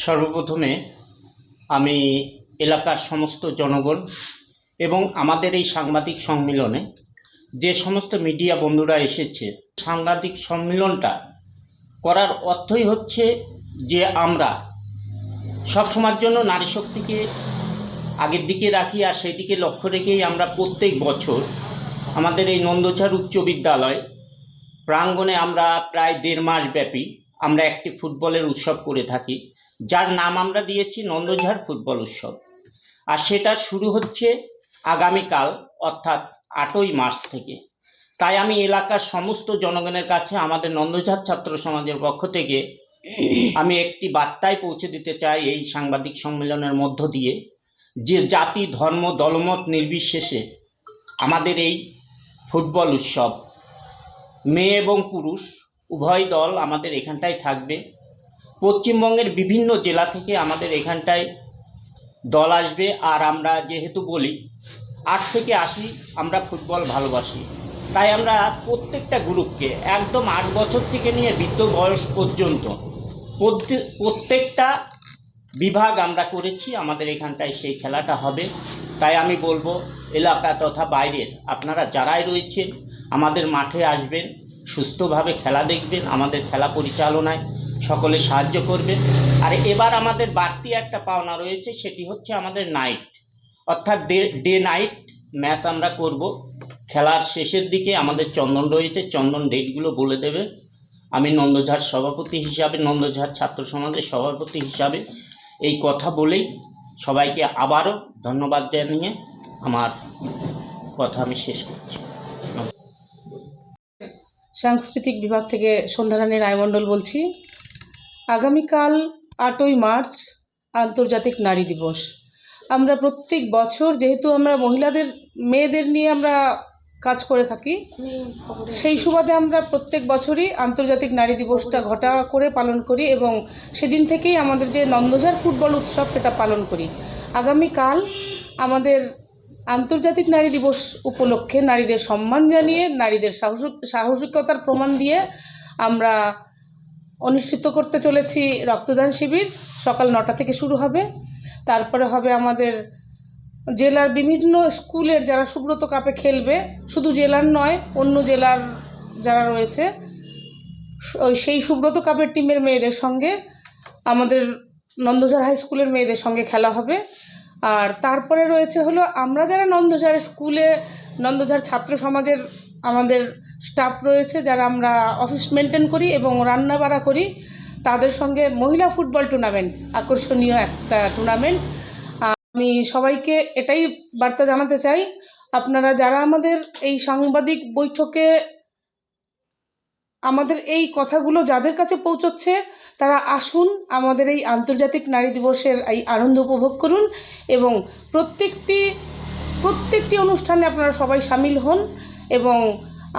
সর্বপ্রথমে আমি এলাকার সমস্ত জনগণ এবং আমাদের এই সাংবাদিক সম্মেলনে যে সমস্ত মিডিয়া বন্ধুরা এসেছে, সাংবাদিক সম্মেলনটা করার অর্থই হচ্ছে যে আমরা সবসময়ের জন্য নারী শক্তিকে আগের দিকে রাখি, আর সেই দিকে লক্ষ্য রেখেই আমরা প্রত্যেক বছর আমাদের এই নন্দঝাড় উচ্চ বিদ্যালয় প্রাঙ্গণে আমরা প্রায় 1.5 মাস ব্যাপী আমরা একটি ফুটবলের উৎসব করে থাকি, যার নাম আমরা দিয়েছি নন্দঝাড় ফুটবল উৎসব। আর সেটার শুরু হচ্ছে আগামীকাল অর্থাৎ 8ই মার্চ থেকে। তাই আমি এলাকার সমস্ত জনগণের কাছে আমাদের নন্দঝাড় ছাত্র সমাজের পক্ষ থেকে আমি একটি বার্তায় পৌঁছে দিতে চাই এই সাংবাদিক সম্মেলনের মধ্য দিয়ে, যে জাতি ধর্ম দলমত নির্বিশেষে আমাদের এই ফুটবল উৎসব মেয়ে এবং পুরুষ উভয় দল আমাদের এখানটায় থাকবে। পশ্চিমবঙ্গের বিভিন্ন জেলা থেকে আমাদের এখানটায় দল আসবে। আর আমরা যেহেতু বলি 8 থেকে 80 আমরা ফুটবল ভালোবাসি, তাই আমরা প্রত্যেকটা গ্রুপকে একদম 8 বছর থেকে নিয়ে বৃদ্ধ বয়স পর্যন্ত প্রত্যেকটা বিভাগ আমরা করেছি। আমাদের এখানটায় সেই খেলাটা হবে। তাই আমি বলবো এলাকা তথা বাইরের আপনারা যারাই রয়েছেন আমাদের মাঠে আসবেন, সুস্থভাবে খেলা দেখবেন, আমাদের খেলা পরিচালনায় সকলে সাহায্য করবেন। আর এবার আমাদের বাড়তি একটা পাওনা রয়েছে, সেটি হচ্ছে আমাদের নাইট অর্থাৎ ডে নাইট ম্যাচ আমরা করব। খেলার শেষের দিকে আমাদের চন্দন রয়েছে, চন্দন ডেটগুলো বলে দেবে। আমি নন্দঝাড় সভাপতি হিসাবে, নন্দঝাড় ছাত্র সমাজের সভাপতি হিসাবে এই কথা বলেই সবাইকে আবারও ধন্যবাদ জানিয়ে আমার কথা আমি শেষ করছি। সাংস্কৃতিক বিভাগ থেকে সন্ধ্যারানী রায়মণ্ডল বলছি। আগামীকাল 8ই মার্চ আন্তর্জাতিক নারী দিবস। আমরা প্রত্যেক বছর, যেহেতু আমরা মহিলাদের মেয়েদের নিয়ে আমরা কাজ করে থাকি, সেই সুবাদে আমরা প্রত্যেক বছরই আন্তর্জাতিক নারী দিবসটা ঘটা করে পালন করি এবং সেদিন থেকেই আমাদের যে নন্দঝাড় ফুটবল উৎসব সেটা পালন করি। আগামীকাল আমাদের আন্তর্জাতিক নারী দিবস উপলক্ষে নারীদের সম্মান জানিয়ে, নারীদের সাহসিকতার প্রমাণ দিয়ে আমরা অনুষ্ঠিত করতে চলেছি রক্তদান শিবির। সকাল 9টা থেকে শুরু হবে। তারপরে হবে আমাদের জেলার বিভিন্ন স্কুলের যারা সুব্রত কাপে খেলবে, শুধু জেলার নয় অন্য জেলার যারা রয়েছে, সেই সুব্রত কাপের টিমের মেয়েদের সঙ্গে আমাদের নন্দঝাড় হাই স্কুলের মেয়েদের সঙ্গে খেলা হবে। আর তারপরে রয়েছে হলো আমরা যারা নন্দঝাড় স্কুলে, নন্দঝাড় ছাত্র সমাজের আমাদের স্টাফ রয়েছে, যারা আমরা অফিস মেনটেন করি এবং রান্না বাড়া করি, তাদের সঙ্গে মহিলা ফুটবল টুর্নামেন্ট, আকর্ষণীয় একটা টুর্নামেন্ট। আমি সবাইকে এটাই বার্তা জানাতে চাই, আপনারা যারা আমাদের এই সাংবাদিক বৈঠকে আমাদের এই কথাগুলো যাদের কাছে পৌঁছচ্ছে, তারা আসুন, আমাদের এই আন্তর্জাতিক নারী দিবসের এই আনন্দ উপভোগ করুন এবং প্রত্যেকটি অনুষ্ঠানে আপনারা সবাই সামিল হন এবং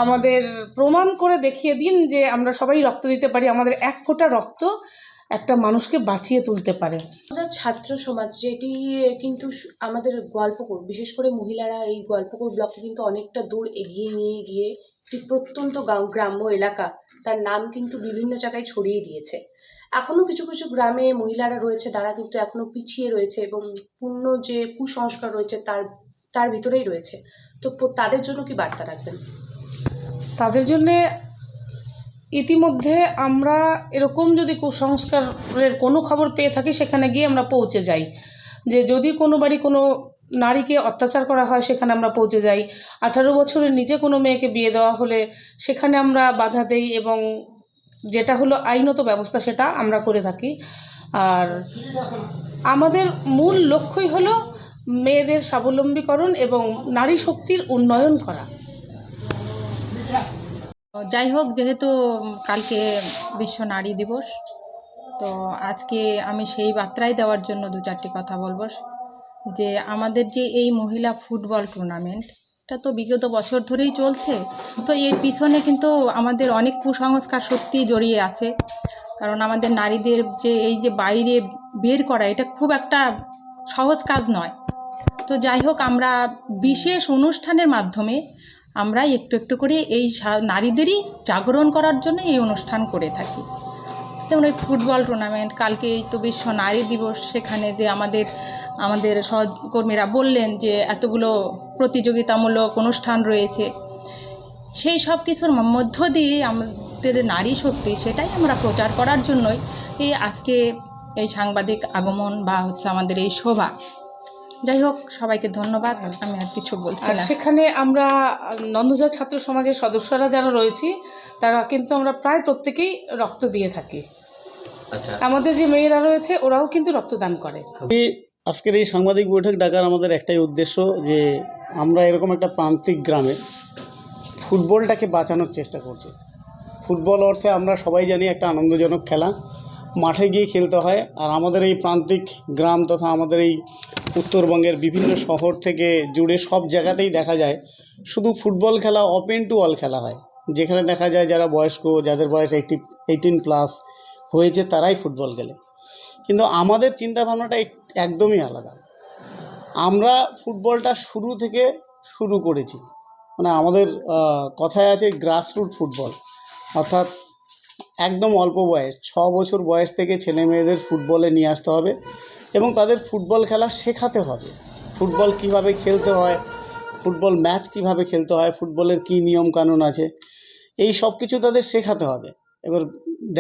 আমাদের প্রমাণ করে দেখিয়ে দিন যে আমরা সবাই রক্ত দিতে পারি। আমাদের এক ফোঁটা রক্ত একটা মানুষকে বাঁচিয়ে তুলতে পারে। ছাত্র সমাজ যেটি কিন্তু আমাদের গল্পকূট, বিশেষ করে মহিলারা এই গল্পকূট ব্লককে কিন্তু অনেকটা দূর এগিয়ে নিয়ে গিয়ে একটি প্রত্যন্ত গ্রাম্য এলাকা, তার নাম কিন্তু বিভিন্ন জায়গায় ছড়িয়ে দিয়েছে। এখনও কিছু কিছু গ্রামে মহিলারা রয়েছে, তারা কিন্তু এখনও পিছিয়ে রয়েছে এবং পূর্ণ যে কুসংস্কার রয়েছে তার ভিতরেই রয়েছে। তো তাদের জন্য কি বার্তা রাখবেন? তাদের জন্যে ইতিমধ্যে আমরা এরকম যদি কুসংস্কারের কোনো খবর পেয়ে থাকি, সেখানে গিয়ে আমরা পৌঁছে যাই। যে যদি কোনো বাড়ি কোনো নারীকে অত্যাচার করা হয়, সেখানে আমরা পৌঁছে যাই। 18 বছরের নিচে কোনো মেয়েকে বিয়ে দেওয়া হলে সেখানে আমরা বাধা দেই এবং যেটা হলো আইনত ব্যবস্থা সেটা আমরা করে থাকি। আর আমাদের মূল লক্ষ্যই হলো মেয়েদের স্বাবলম্বীকরণ এবং নারী শক্তির উন্নয়ন করা। যাই হোক, যেহেতু কালকে বিশ্ব নারী দিবস, তো আজকে আমি সেই বার্তাই দেওয়ার জন্য 2-4টি কথা বলবো। যে আমাদের যে এই মহিলা ফুটবল টুর্নামেন্ট, এটা তো বিগত বছর ধরেই চলছে। তো এর পিছনে কিন্তু আমাদের অনেক কুসংস্কার সত্যি জড়িয়ে আছে। কারণ আমাদের নারীদের যে এই যে বাইরে বের করা, এটা খুব একটা সহজ কাজ নয়। তো যাই হোক, আমরা বিশেষ অনুষ্ঠানের মাধ্যমে আমরা একটু একটু করে এই নারীদেরই জাগরণ করার জন্য এই অনুষ্ঠান করে থাকি। তো যেমন ওই ফুটবল টুর্নামেন্ট, কালকেই তো বিশ্ব নারী দিবস, সেখানে যে আমাদের সহকর্মীরা বললেন যে এতগুলো প্রতিযোগিতামূলক অনুষ্ঠান রয়েছে, সেই সব কিছুর মধ্য দিয়ে আমাদের নারী শক্তি, সেটাই আমরা প্রচার করার জন্যই এই আজকে এই সাংবাদিক আগমন বা হচ্ছে আমাদের এই সভা। যাই হোক, সবাইকে ধন্যবাদ, আমি আর কিছু বলছি আর না। সেখানে আমরা নন্দঝাড় ছাত্র সমাজের সদস্যরা যারা রয়েছি, তারা কিন্তু আমরা প্রায় প্রত্যেকেই রক্ত দিয়ে থাকি। আচ্ছা, আমাদের যে মেয়েরা রয়েছে ওরাও কিন্তু রক্তদান করে। আজকের এই সাংবাদিক বৈঠক ডাকার আমাদের একটাই উদ্দেশ্য, যে আমরা এরকম একটা প্রান্তিক গ্রামে ফুটবলটাকে বাঁচানোর চেষ্টা করছি। ফুটবল অর্থে আমরা সবাই জানি একটা আনন্দজনক খেলা, মাঠে গিয়ে খেলতে হয়। আর আমাদের এই প্রান্তিক গ্রাম তথা আমাদের এই উত্তরবঙ্গের বিভিন্ন শহর থেকে জুড়ে সব জায়গাতেই দেখা যায় শুধু ফুটবল খেলা ওপেন টু অল খেলা হয়, যেখানে দেখা যায় যারা বয়স্ক, যাদের বয়স 18+ হয়েছে, তারাই ফুটবল খেলে। কিন্তু আমাদের চিন্তাভাবনাটা একদমই আলাদা। আমরা ফুটবলটা শুরু থেকে শুরু করেছি, মানে আমাদের কথায় আছে গ্রাসরুট ফুটবল, অর্থাৎ একদম অল্প বয়স, 6 বছর বয়স থেকে ছেলে মেয়েদের ফুটবলে নিয়ে আসতে হবে এবং তাদের ফুটবল খেলা শেখাতে হবে। ফুটবল কিভাবে খেলতে হয়, ফুটবল ম্যাচ কিভাবে খেলতে হয়, ফুটবলের কী নিয়মকানুন আছে, এই সব কিছু তাদের শেখাতে হবে। এবার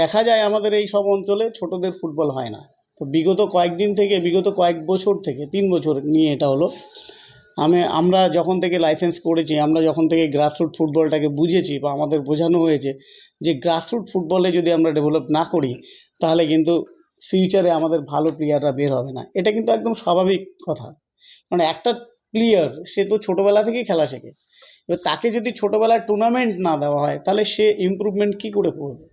দেখা যায় আমাদের এই সব অঞ্চলে ছোটদের ফুটবল হয় না। তো বিগত কয়েক বছর থেকে 3 বছর নিয়ে এটা হলো, আমরা যখন থেকে লাইসেন্স করেছি, আমরা যখন থেকে গ্রাসরুট ফুটবলটাকে বুঝেছি বা আমাদের বোঝানো হয়েছে যে গ্রাসরুট ফুটবলে যদি আমরা ডেভেলপ না করি, তাহলে কিন্তু ফিউচারে আমাদের ভালো প্লেয়াররা বের হবে না। এটা কিন্তু একদম স্বাভাবিক কথা, মানে একটা প্লেয়ার সে তো ছোটোবেলা থেকেই খেলা শেখে। এবার তাকে যদি ছোটোবেলায় টুর্নামেন্ট না দেওয়া হয়, তাহলে সে ইমপ্রুভমেন্ট কী করে করবে?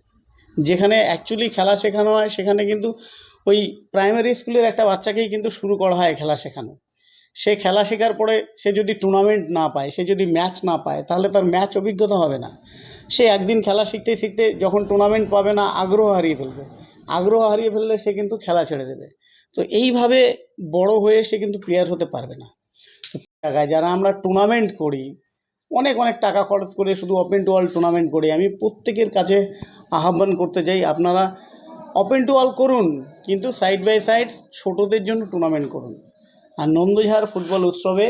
যেখানে অ্যাকচুয়ালি খেলা শেখানো হয়, সেখানে কিন্তু ওই প্রাইমারি স্কুলের একটা বাচ্চাকেই কিন্তু শুরু করা হয় খেলা শেখানো। সে খেলা শেখার পরে সে যদি টুর্নামেন্ট না পায়, সে যদি ম্যাচ না পায়, তাহলে তার ম্যাচ অভিজ্ঞতা হবে না। সে একদিন খেলা শিখতে শিখতে যখন টুর্নামেন্ট পাবে না, আগ্রহ হারিয়ে ফেললে সে কিন্তু খেলা ছেড়ে দেবে। তো এইভাবে বড় হয়ে সে কিন্তু প্লেয়ার হতে পারবে না। টাকায় যারা আমরা টুর্নামেন্ট করি, অনেক টাকা খরচ করে শুধু ওপেন টু অল টুর্নামেন্ট করি, আমি প্রত্যেকের কাছে আহ্বান করতে চাই, আপনারা ওপেন টু অল করুন, কিন্তু সাইড বাই সাইড ছোটদের জন্য টুর্নামেন্ট করুন। আর নন্দঝাড় ফুটবল উৎসবে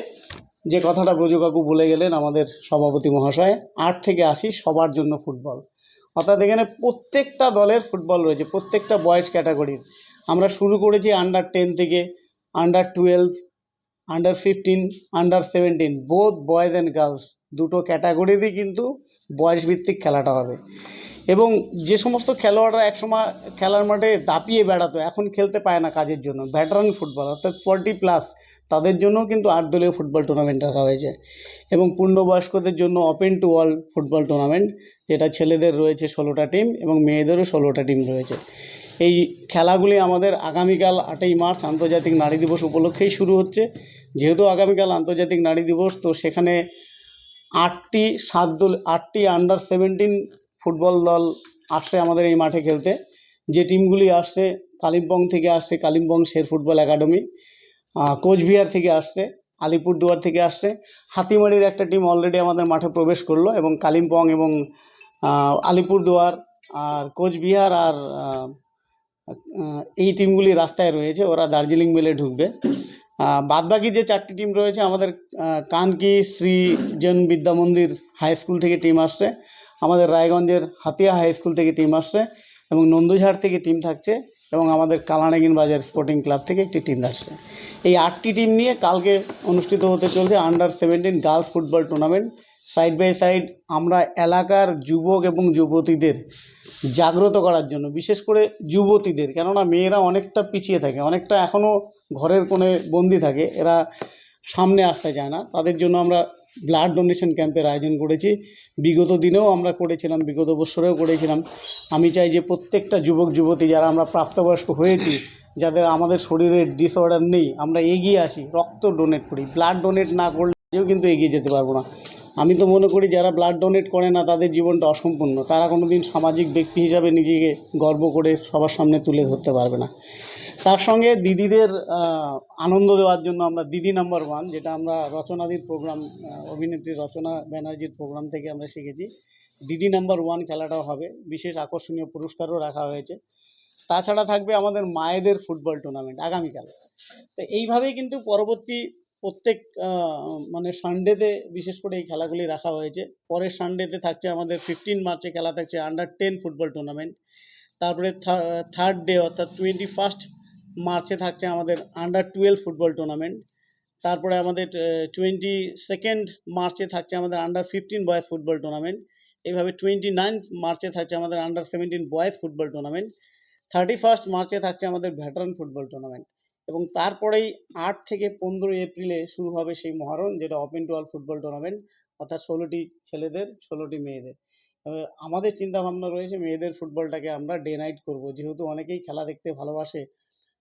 যে কথাটা ব্রজকাকু বলে গেলেন, আমাদের সভাপতি মহাশয়, 8 থেকে 80 সবার জন্য ফুটবল, অর্থাৎ এখানে প্রত্যেকটা দলের ফুটবল রয়েছে, প্রত্যেকটা বয়স ক্যাটাগরির। আমরা শুরু করেছি আন্ডার 10 থেকে, under 12, under 15, under 17, both boys and girls, দুটো ক্যাটাগরিরই কিন্তু বয়সভিত্তিক খেলাটা হবে। এবং যে সমস্ত খেলোয়াড়রা একসময় খেলার মাঠে দাপিয়ে বেড়াতো, এখন খেলতে পায় না কাজের জন্য, ভেটারান ফুটবল অর্থাৎ 40+, তাদের জন্যও কিন্তু 8 দলীয় ফুটবল টুর্নামেন্ট রাখা হয়েছে। এবং পূর্ণবয়স্কদের জন্য open to all football tournament, যেটা ছেলেদের রয়েছে 16টা টিম এবং মেয়েদেরও 16টা টিম রয়েছে। এই খেলাগুলি আমাদের আগামীকাল 8ই মার্চ আন্তর্জাতিক নারী দিবস উপলক্ষেই শুরু হচ্ছে। যেহেতু আগামীকাল আন্তর্জাতিক নারী দিবস, তো সেখানে 8টি আন্ডার 17 ফুটবল দল আসছে আমাদের এই মাঠে খেলতে। যে টিমগুলি আসছে, কালিম্পং থেকে আসছে কালিম্পং শের ফুটবল একাডেমি, কোচবিহার থেকে আসছে, আলিপুরদুয়ার থেকে আসছে, হাতিমারির একটা টিম অলরেডি আমাদের মাঠে প্রবেশ করলো, এবং কালিম্পং এবং আলিপুরদুয়ার আর কোচবিহার আর এই টিমগুলি রাস্তায় রয়েছে, ওরা দার্জিলিং মেলে ঢুকবে। বাদবাকি যে 4টি টিম রয়েছে, আমাদের কানকি সৃজন বিদ্যা মন্দির হাই স্কুল থেকে টিম আসছে, আমাদের রায়গঞ্জের হাতিয়া হাই স্কুল থেকে টিম আসছে, এবং নন্দঝাড় থেকে টিম থাকছে, এবং আমাদের কালানাগিন বাজার স্পোর্টিং ক্লাব থেকে একটি টিম আসছে। এই 8টি টিম নিয়ে কালকে অনুষ্ঠিত হতে চলছে under 17 girls football tournament. Side by side আমরা এলাকার যুবক এবং যুবতীদের জাগ্রত করার জন্য, বিশেষ করে যুবতীদের, কেননা মেয়েরা অনেকটা পিছিয়ে থাকে, অনেকটা এখনও ঘরের কোণে বন্দি থাকে, এরা সামনে আসতে চায় না, তাদের জন্য আমরা ব্লাড ডোনেশন ক্যাম্পের আয়োজন করেছি। বিগত দিনেও আমরা করেছিলাম, বিগত বছরেও করেছিলাম। আমি চাই যে প্রত্যেকটা যুবক যুবতী যারা আমরা প্রাপ্তবয়স্ক হয়েছি, যাদের আমাদের শরীরের ডিসঅর্ডার নেই, আমরা এগিয়ে আসি, রক্ত ডোনেট করি। ব্লাড ডোনেট না করলেও কিন্তু এগিয়ে যেতে পারবো না। আমি তো মনে করি যারা ব্লাড ডোনেট করে না, তাদের জীবনটা অসম্পূর্ণ, তারা কোনো দিন সামাজিক ব্যক্তি হিসাবে নিজেকে গর্ব করে সবার সামনে তুলে ধরতে পারবে না। তার সঙ্গে দিদিদের আনন্দ দেওয়ার জন্য আমরা দিদি নাম্বার 1, যেটা আমরা রচনাদির প্রোগ্রাম, অভিনেত্রী রচনা ব্যানার্জির প্রোগ্রাম থেকে আমরা শিখেছি, দিদি নাম্বার 1 খেলাটাও হবে। বিশেষ আকর্ষণীয় পুরস্কারও রাখা হয়েছে। তাছাড়া থাকবে আমাদের মায়েদের ফুটবল টুর্নামেন্ট আগামীকাল। তো এইভাবেই কিন্তু পরবর্তী প্রত্যেক মানে সানডেতে বিশেষ করে এই খেলাগুলি রাখা হয়েছে। পরের সানডেতে থাকছে আমাদের 15 মার্চে খেলা থাকছে আন্ডার 10 ফুটবল টুর্নামেন্ট। তারপরে থার্ড ডে অর্থাৎ 21 মার্চে থাকছে আমাদের আন্ডার 12 ফুটবল টুর্নামেন্ট। তারপরে আমাদের 22 মার্চে থাকছে আমাদের আন্ডার 15 বয়েজ ফুটবল টুর্নামেন্ট। এইভাবে 29 মার্চে থাকছে আমাদের আন্ডার 17 বয়েজ ফুটবল টুর্নামেন্ট। 31 মার্চে থাকছে আমাদের ভেটারান ফুটবল টুর্নামেন্ট। এবং তারপরেই 8 থেকে 15 এপ্রিলে শুরু হবে সেই মহারণ, যেটা open to all football tournament, অর্থাৎ 16টি ছেলেদের 16টি মেয়েদের। এবার আমাদের চিন্তাভাবনা রয়েছে মেয়েদের ফুটবলটাকে আমরা ডে নাইট করব, যেহেতু অনেকেই খেলা দেখতে ভালোবাসে।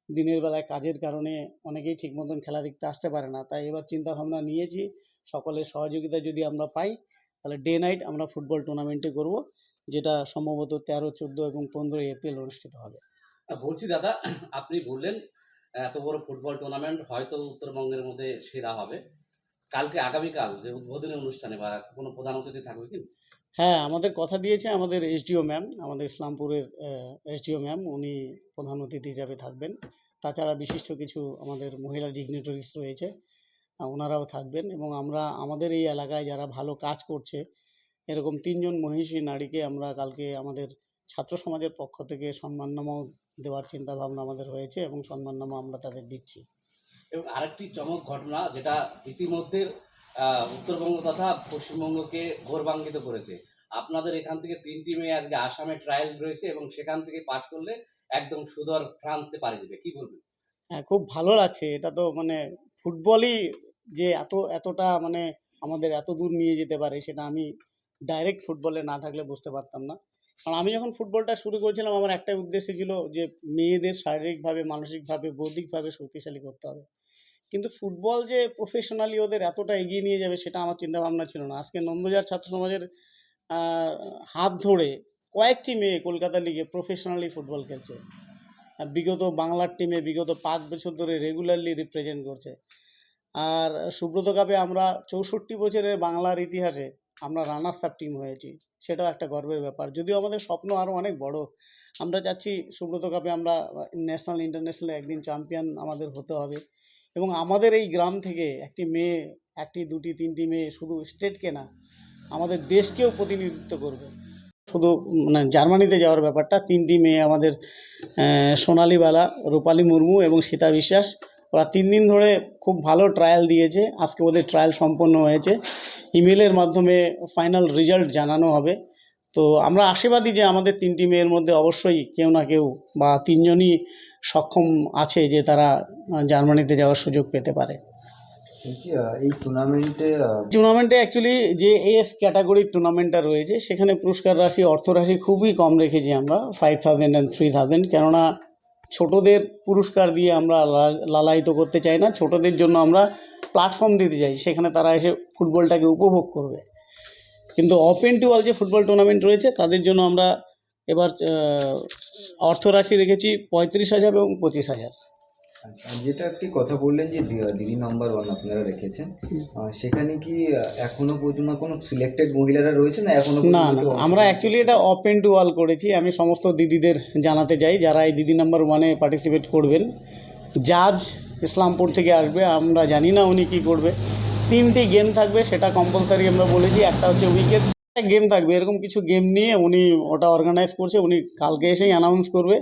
দিনের বেলায় কাজের কারণে অনেকেই ঠিক মতন খেলা দেখতে আসতে পারে না, তাই এবার চিন্তাভাবনা নিয়েছি সকলের সহযোগিতা যদি আমরা পাই তাহলে ডে নাইট আমরা ফুটবল টুর্নামেন্টে করব, যেটা সম্ভবত 13, 14 এবং 15 এপ্রিল অনুষ্ঠিত হবে। বলছি দাদা, আপনি বললেন এত বড় ফুটবল টুর্নামেন্ট হয়তো উত্তরবঙ্গের মধ্যে সেরা হবে। কালকে আগামীকাল যে উদ্বোধনী অনুষ্ঠানে বা কোনো প্রধান অতিথি থাকবে কি? হ্যাঁ, আমাদের কথা দিয়েছে আমাদের এসডিও ম্যাম, আমাদের ইসলামপুরের এসডিও ম্যাম, উনি প্রধান অতিথি হিসাবে থাকবেন। তাছাড়া বিশিষ্ট কিছু আমাদের মহিলা ডিগনিটারিজ রয়েছে, ওনারাও থাকবেন। এবং আমরা আমাদের এই এলাকায় যারা ভালো কাজ করছে এরকম 3 জন মহিষী নারীকে আমরা কালকে আমাদের ছাত্র সমাজের পক্ষ থেকে সম্মাননামাও দেওয়ার চিন্তাভাবনা আমাদের হয়েছে এবং সম্মাননামা আমরা তাদের দিচ্ছি। এবং আরেকটি চমক ঘটনা, যেটা ইতিমধ্যে উত্তরবঙ্গ তথা পশ্চিমবঙ্গকে গৌরবান্বিত করেছে। আপনাদের এখান থেকে 3টি মেয়ে আজকে আসামে ট্রায়াল রয়েছে এবং সেখান থেকে পাস করলে একদম সুদূর ফ্রান্সে পাড়ি দেবে, কি বলবেন? হ্যাঁ, খুব ভালো লাগছে। এটা তো মানে ফুটবলই যে এতটা মানে আমাদের এত দূর নিয়ে যেতে পারে, সেটা আমি ডাইরেক্ট ফুটবলে না থাকলে বুঝতে পারতাম না। কারণ আমি যখন ফুটবলটা শুরু করেছিলাম আমার একটাই উদ্দেশ্য ছিল যে মেয়েদের শারীরিকভাবে, মানসিকভাবে, বৌদ্ধিকভাবে শক্তিশালী করতে হবে। কিন্তু ফুটবল যে প্রফেশনালি ওদের এতটা এগিয়ে নিয়ে যাবে সেটা আমার চিন্তাভাবনা ছিল না। আজকে নন্দজার ছাত্র সমাজের হাত ধরে কয়েকটি মেয়ে কলকাতা লিগে প্রফেশনালি ফুটবল খেলছে। বিগত বাংলার টিমে বিগত 5 বছর ধরে রেগুলারলি রিপ্রেজেন্ট করছে। আর সুব্রত কাপে আমরা 64 বছরের বাংলার ইতিহাসে আমরা রানার্স আপ টিম হয়েছি, সেটাও একটা গর্বের ব্যাপার। যদিও আমাদের স্বপ্ন আরও অনেক বড়, আমরা চাচ্ছি সুব্রত কাপে আমরা ন্যাশনাল ইন্টারন্যাশনালে একদিন চ্যাম্পিয়ন আমাদের হতে হবে। এবং আমাদের এই গ্রাম থেকে একটি মেয়ে, 1টি 2টি 3টি মেয়ে শুধু স্টেটকে না আমাদের দেশকেও প্রতিনিধিত্ব করবে। শুধু মানে জার্মানিতে যাওয়ার ব্যাপারটা, 3টি মেয়ে আমাদের সোনালী বালা, রূপালী মুর্মু এবং সীতা বিশ্বাস, ওরা 3 দিন ধরে খুব ভালো ট্রায়াল দিয়েছে। আজকে ওদের ট্রায়াল সম্পন্ন হয়েছে, ইমেলের মাধ্যমে ফাইনাল রেজাল্ট জানানো হবে। তো আমরা আশাবাদী যে আমাদের 3টি মেয়ের মধ্যে অবশ্যই কেউ না কেউ বা 3 জনই সক্ষম আছে যে তারা জার্মানিতে যাওয়ার সুযোগ পেতে পারে। এই টুর্নামেন্টে অ্যাকচুয়ালি যে এএফ ক্যাটাগরির টুর্নামেন্টটা রয়েছে সেখানে পুরস্কার রাশি, অর্থ রাশি খুবই কম রেখেছি আমরা, 5000 and 3000। কেননা ছোটদের পুরস্কার দিয়ে আমরা লালায়িত করতে চাই না, ছোটদের জন্য আমরা প্ল্যাটফর্ম দিতে চাই, সেখানে তারা এসে ফুটবলটাকে উপভোগ করবে। কিন্তু ওপেন টু অল যে ফুটবল টুর্নামেন্ট রয়েছে তাদের জন্য আমরা এবার অর্থ রাশি রেখেছি 35,000 এবং 25,000। আচ্ছা, যেটা একটি কথা বললেন যে দিদি নাম্বার 1 আপনারা রেখেছেন, সেখানে কি এখনো পর্যন্ত কোনো সিলেক্টেড মহিলারা রয়েছে না? এখনো না, আমরা অ্যাকচুয়ালি এটা ওপেন টু অল করেছি। আমি সমস্ত দিদিদের জানাতে চাই যারা এই দিদি নাম্বার 1-এ পার্টিসিপেট করবেন। জাজ ইসলামপুর থেকে আসবে, আমরা জানি না উনি কী করবে। 3টি গেম থাকবে, সেটা কম্পালসারি আমরা বলেছি। একটা হচ্ছে উইকেট গেম থাকবে, এরকম কিছু গেম নিয়ে উনি ওটা অর্গানাইজ করছে, উনি কালকে এসেই অ্যানাউন্স করবে।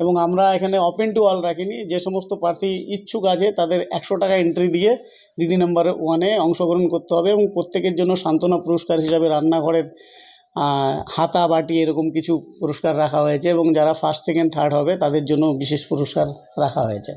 এবং আমরা এখানে ওপেন টু অল রাখিনি, যে সমস্ত প্রার্থী ইচ্ছুক আছে তাদের 100 টাকা এন্ট্রি দিয়ে দিদি নাম্বার 1-এ অংশগ্রহণ করতে হবে। এবং প্রত্যেকের জন্য সান্ত্বনা পুরস্কার হিসাবে রান্নাঘরের হাতা বাটি এরকম কিছু পুরস্কার রাখা হয়েছে এবং যারা ফার্স্ট, সেকেন্ড, থার্ড হবে তাদের জন্য বিশেষ পুরস্কার রাখা হয়েছে।